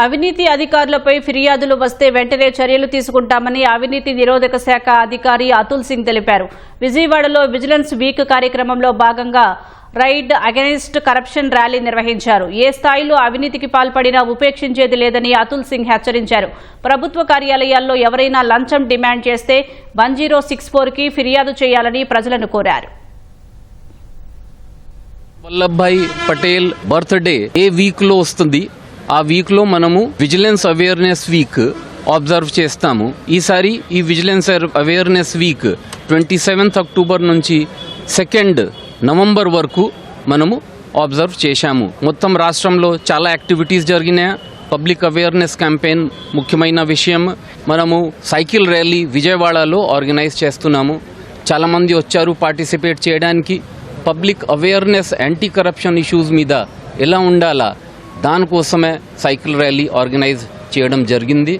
అవినీతి అధికారులపై ఫిర్యాదులు వస్తే వెంటనే చర్యలు తీసుకుంటామని అవినీతి నిరోధక శాఖ అధికారి అతుల్ సింగ్ తెలిపారు. విజయవాడలో విజిలెన్స్ వీక్ కార్యక్రమంలో భాగంగా రైడ్ అగెనిస్ట్ కరప్షన్ ర్యాలీ నిర్వహించారు. ఏ స్థాయిలో అవినీతికి పాల్పడినా ఉపేక్షించేది లేదని అతుల్ సింగ్ హెచ్చరించారు. ప్రభుత్వ కార్యాలయాల్లో ఎవరైనా లంచం డిమాండ్ చేస్తే 1064కి ఫిర్యాదు చేయాలని ప్రజలను కోరారు. వల్లభాయ్ పటేల్ బర్త్డే ఏ వీక్లో వస్తుంది. ఆ వీక్లో మనము విజిలెన్స్ అవేర్నెస్ వీక్ అబ్జర్వ్ చేస్తాము. ఈసారి ఈ విజిలెన్స్ అవేర్నెస్ వీక్ 27 అక్టోబర్ నుంచి 2 నవంబర్ వరకు మనము అబ్జర్వ్ చేశాము. మొత్తం రాష్ట్రంలో చాలా యాక్టివిటీస్ జరిగినాయి. పబ్లిక్ అవేర్నెస్ క్యాంపెయిన్ ముఖ్యమైన విషయం. మనము సైకిల్ ర్యాలీ విజయవాడలో ఆర్గనైజ్ చేస్తున్నాము. చాలామంది వచ్చారు పార్టిసిపేట్ చేయడానికి. Public awareness anti corruption issues మీద ఎలా ఉండాలా దానికోసమే సైకిల్ ర్యాలీ ఆర్గనైజ్ చేయడం జరిగింది.